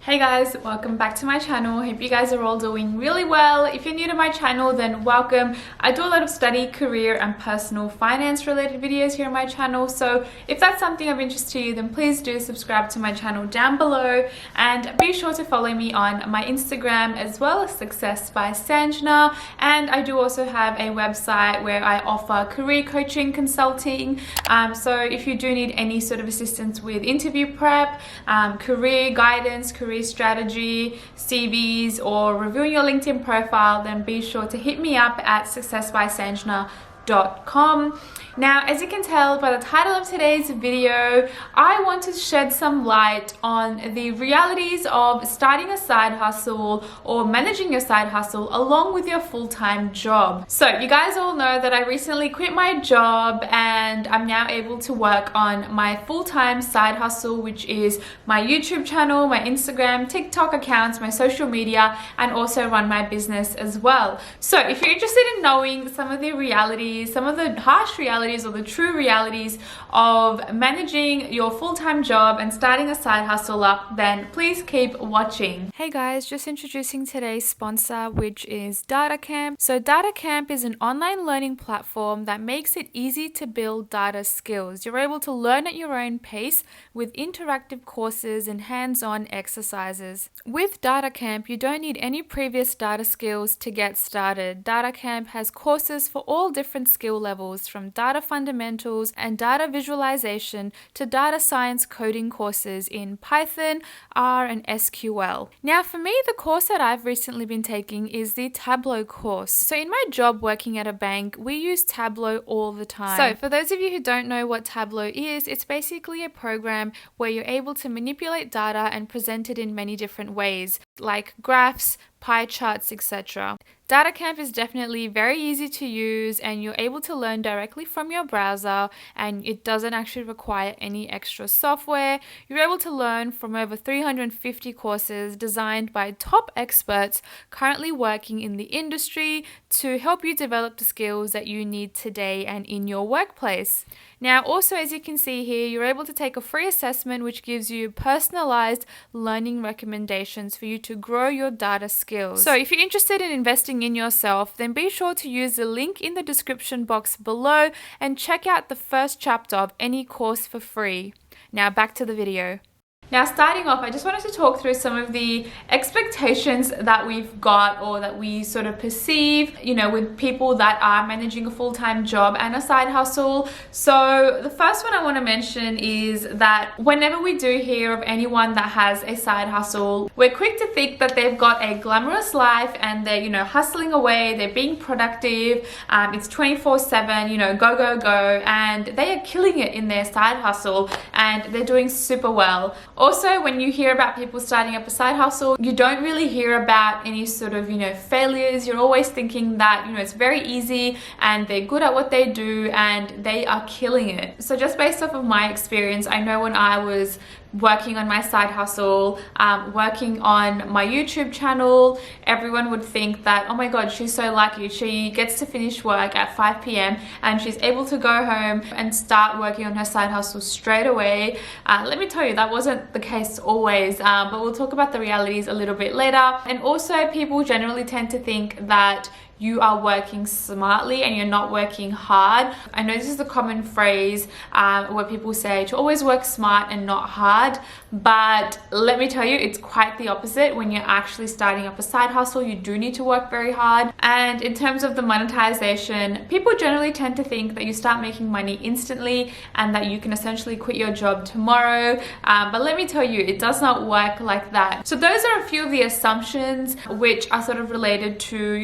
Hey guys, welcome back to my channel. Hope you guys are all doing really well. If you're new to my channel, then welcome. I do a lot of study, career and personal finance related videos here on my channel. So if that's something of interest to you, then please do subscribe to my channel down below and be sure to follow me on my Instagram as well as Success by Sanjna. And I do also have a website where I offer career coaching consulting. So if you do need any sort of assistance with interview prep, career guidance, career strategy, CVs, or reviewing your LinkedIn profile, then be sure to hit me up at successbysanjna.com. Now, as you can tell by the title of today's video, I want to shed some light on the realities of starting a side hustle or managing your side hustle along with your full-time job. So you guys all know that I recently quit my job and I'm now able to work on my full-time side hustle, which is my YouTube channel, my Instagram, TikTok accounts, my social media, and also run my business as well. So if you're interested in knowing some of the realities, some of the harsh realities or the true realities of managing your full-time job and starting a side hustle up, then please keep watching. Hey guys, just introducing today's sponsor, which is DataCamp. So DataCamp is an online learning platform that makes it easy to build data skills. You're able to learn at your own pace with interactive courses and hands-on exercises. With DataCamp, you don't need any previous data skills to get started. DataCamp has courses for all different skill levels, from data fundamentals and data visualization to data science coding courses in Python, R, and SQL. Now, for me, the course that I've recently been taking is the Tableau course. So in my job working at a bank, we use Tableau all the time. So for those of you who don't know what Tableau is, it's basically a program where you're able to manipulate data and present it in many different ways, like graphs, pie charts, etc. DataCamp is definitely very easy to use and you're able to learn directly from your browser, and it doesn't actually require any extra software. You're able to learn from over 350 courses designed by top experts currently working in the industry to help you develop the skills that you need today and in your workplace. Now, also, as you can see here, you're able to take a free assessment which gives you personalized learning recommendations for you to grow your data skills. So if you're interested in investing in yourself, then be sure to use the link in the description box below and check out the first chapter of any course for free. Now back to the video. Now, starting off, I just wanted to talk through some of the expectations that we've got or that we sort of perceive, with people that are managing a full-time job and a side hustle. So the first one I want to mention is that whenever we do hear of anyone that has a side hustle, we're quick to think that they've got a glamorous life and they're, hustling away, they're being productive, it's 24/7, go, go, go, and they are killing it in their side hustle and they're doing super well. Also, when you hear about people starting up a side hustle, you don't really hear about any sort of, failures. You're always thinking that, it's very easy and they're good at what they do and they are killing it. So just based off of my experience, I know when I was working on my side hustle, working on my YouTube channel, everyone would think that, oh my god, she's so lucky. She gets to finish work at 5 p.m. and she's able to go home and start working on her side hustle straight away. Let me tell you, that wasn't the case always, but we'll talk about the realities a little bit later. And also, people generally tend to think that you are working smartly and you're not working hard. I know this is a common phrase where people say to always work smart and not hard, but let me tell you, it's quite the opposite. When you're actually starting up a side hustle, you do need to work very hard. And in terms of the monetization, people generally tend to think that you start making money instantly and that you can essentially quit your job tomorrow. But let me tell you, it does not work like that. So those are a few of the assumptions which are sort of related to,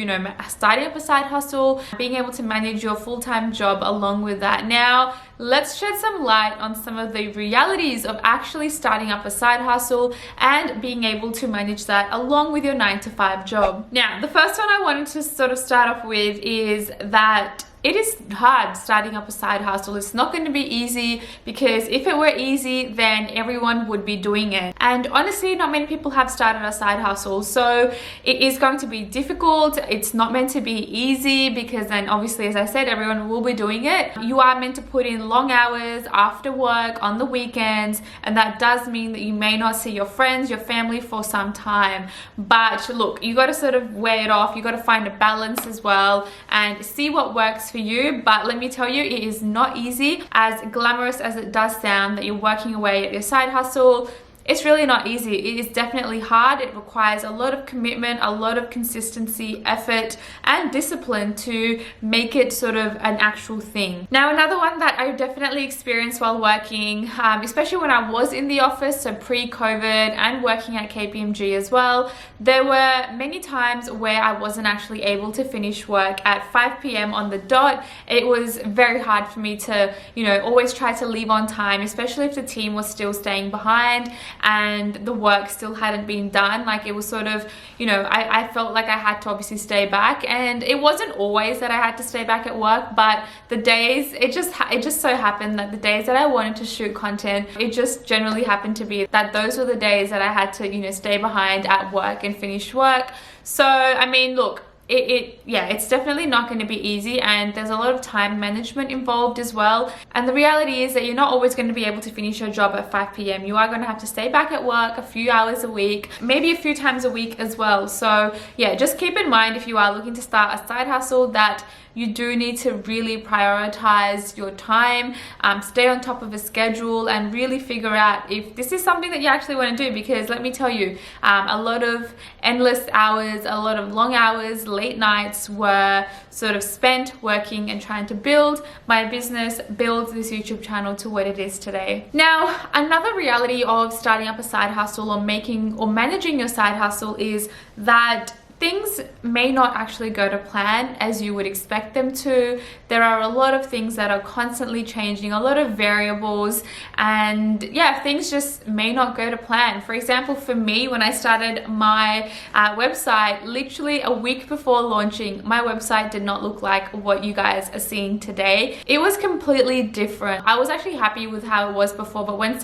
starting up a side hustle, being able to manage your full-time job along with that. Now, let's shed some light on some of the realities of actually starting up a side hustle and being able to manage that along with your 9-to-5 job. Now, the first one I wanted to sort of start off with is that it is hard starting up a side hustle. It's not going to be easy, because if it were easy, then everyone would be doing it. And honestly, not many people have started a side hustle. So it is going to be difficult. It's not meant to be easy, because then obviously, as I said, everyone will be doing it. You are meant to put in long hours after work on the weekends, and that does mean that you may not see your friends, your family for some time. But look, you got to sort of weigh it off. You got to find a balance as well and see what works for you. But let me tell you, it is not easy. As glamorous as it does sound that you're working away at your side hustle, it's really not easy. It is definitely hard. It requires a lot of commitment, a lot of consistency, effort, and discipline to make it sort of an actual thing. Now, another one that I definitely experienced while working, especially when I was in the office, so pre-COVID, and working at KPMG as well, there were many times where I wasn't actually able to finish work at 5 p.m. on the dot. It was very hard for me to, always try to leave on time, especially if the team was still staying behind and the work still hadn't been done. Like, it was sort of, I felt like I had to obviously stay back, and it wasn't always that I had to stay back at work, but the days, it just so happened that the days that I wanted to shoot content, it just generally happened to be that those were the days that I had to, stay behind at work and finish work. So, I mean, look, it's definitely not going to be easy, and there's a lot of time management involved as well. And the reality is that you're not always going to be able to finish your job at 5 p.m. You are going to have to stay back at work a few hours a week, maybe a few times a week as well. So yeah, just keep in mind, if you are looking to start a side hustle, that you do need to really prioritize your time, stay on top of a schedule, and really figure out if this is something that you actually want to do. Because let me tell you, a lot of endless hours, a lot of long hours, late nights were sort of spent working and trying to build my business, build this YouTube channel to what it is today. Now, another reality of starting up a side hustle, or managing your side hustle, is that things may not actually go to plan as you would expect them to. There are a lot of things that are constantly changing, a lot of variables, and yeah, things just may not go to plan. For example, for me, when I started my website, literally a week before launching, my website did not look like what you guys are seeing today. It was completely different. I was actually happy with how it was before, but when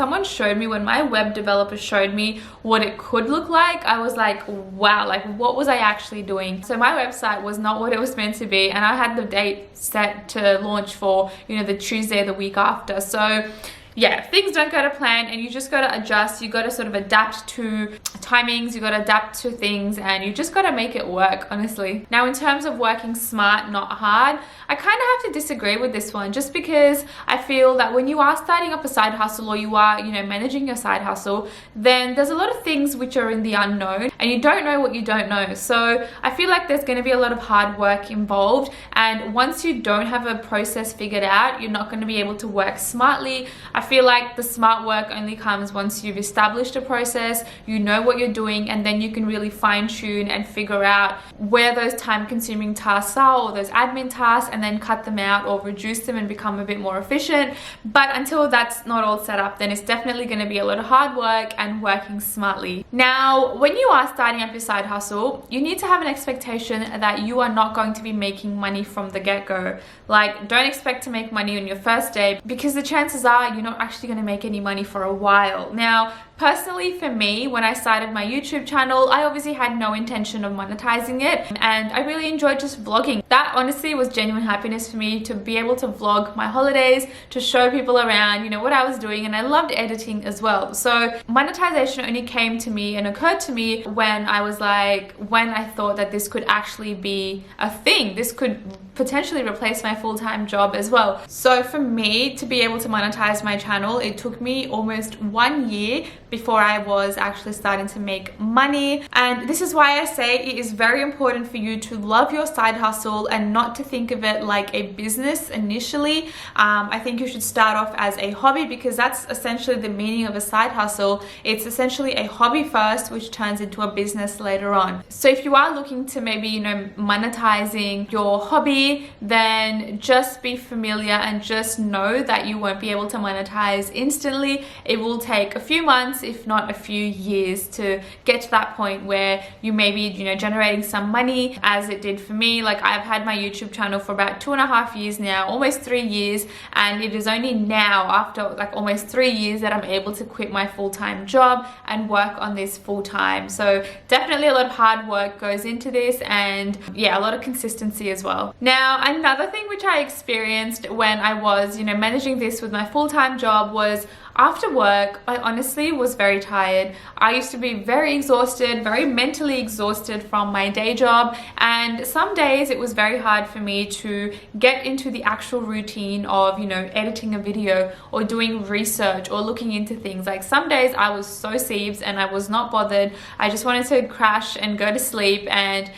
my web developer showed me what it could look like, I was like, wow, like, what was I actually doing? So my website was not what it was meant to be, and I had the date set to launch for, the Tuesday the week after. So yeah, things don't go to plan, and you just got to adjust. You got to sort of adapt to timings, you got to adapt to things, and you just got to make it work, honestly. Now, in terms of working smart, not hard, I kind of have to disagree with this one, just because I feel that when you are starting up a side hustle, or you are, managing your side hustle, then there's a lot of things which are in the unknown, and you don't know what you don't know. So I feel like there's going to be a lot of hard work involved, and once you don't have a process figured out, you're not going to be able to work smartly. I feel like the smart work only comes once you've established a process, you know what you're doing, and then you can really fine tune and figure out where those time consuming tasks are, or those admin tasks, and then cut them out or reduce them and become a bit more efficient. But until that's not all set up, then it's definitely going to be a lot of hard work and working smartly. Now, when you are starting up your side hustle, you need to have an expectation that you are not going to be making money from the get-go. Like, don't expect to make money on your first day, because the chances are you're not actually going to make any money for a while. Now, personally, for me, when I started my YouTube channel, I obviously had no intention of monetizing it, and I really enjoyed just vlogging. That honestly was genuine happiness for me, to be able to vlog my holidays, to show people around, what I was doing, and I loved editing as well. So monetization only came to me and occurred to me when I thought that this could actually be a thing. This could potentially replace my full-time job as well. So for me to be able to monetize my channel, it took me almost 1 year before I was actually starting to make money. And this is why I say it is very important for you to love your side hustle and not to think of it like a business initially. I think you should start off as a hobby, because that's essentially the meaning of a side hustle. It's essentially a hobby first, which turns into a business later on. So if you are looking to maybe, monetizing your hobby, me, then just be familiar and just know that you won't be able to monetize instantly. It will take a few months, if not a few years, to get to that point where you may be, you know, generating some money, as it did for me. Like, I've had my YouTube channel for about 2.5 years now, almost 3 years, and it is only now, after like almost 3 years, that I'm able to quit my full-time job and work on this full-time. So definitely a lot of hard work goes into this, and yeah, a lot of consistency as well. Now, another thing which I experienced when I was, you know, managing this with my full-time job was, after work, I honestly was very tired. I used to be very exhausted, very mentally exhausted from my day job, and some days it was very hard for me to get into the actual routine of, you know, editing a video or doing research or looking into things. Like, some days I was so seebs and I was not bothered. I just wanted to crash and go to sleep, and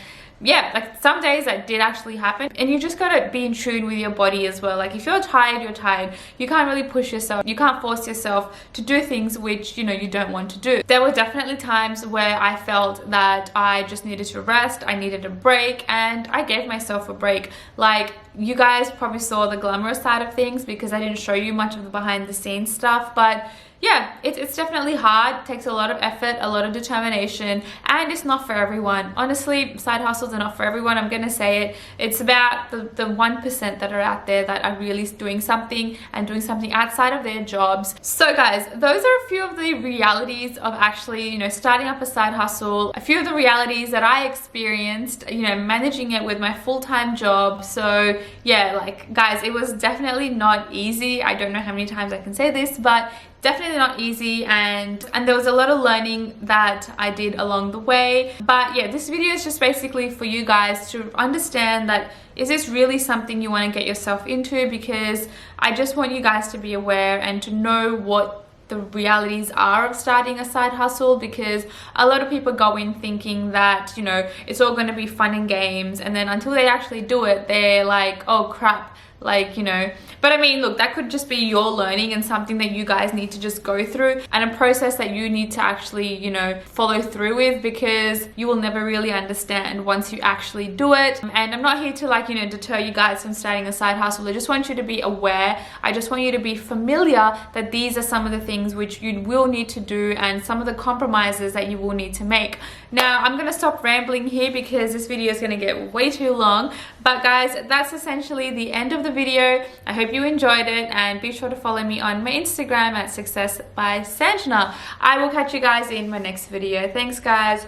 yeah, like some days that did actually happen. And you just gotta be in tune with your body as well. Like, if you're tired, you're tired. You can't really push yourself. You can't force yourself to do things which, you know, you don't want to do. There were definitely times where I felt that I just needed to rest, I needed a break, and I gave myself a break. Like, you guys probably saw the glamorous side of things because I didn't show you much of the behind the scenes stuff, but yeah, it's definitely hard. It takes a lot of effort, a lot of determination, and it's not for everyone. Honestly, side hustles are not for everyone. I'm gonna say it. It's about the 1% that are out there that are really doing something and doing something outside of their jobs. So guys, those are a few of the realities of actually, you know, starting up a side hustle. A few of the realities that I experienced, you know, managing it with my full-time job. So yeah, like guys, it was definitely not easy. I don't know how many times I can say this, but definitely not easy, and there was a lot of learning that I did along the way. But yeah, this video is just basically for you guys to understand that, is this really something you want to get yourself into? Because I just want you guys to be aware and to know what the realities are of starting a side hustle, because a lot of people go in thinking that, you know, it's all going to be fun and games, and then until they actually do it, they're like, oh crap, like, you know. But I mean, look, that could just be your learning and something that you guys need to just go through, and a process that you need to actually, you know, follow through with, because you will never really understand once you actually do it. And I'm not here to, like, you know, deter you guys from starting a side hustle. I just want you to be aware. I just want you to be familiar that these are some of the things which you will need to do and some of the compromises that you will need to make. Now, I'm gonna stop rambling here because this video is gonna get way too long. But guys, that's essentially the end of the video. I hope you enjoyed it, and be sure to follow me on my Instagram at Success by Sanjna. I will catch you guys in my next video. Thanks guys.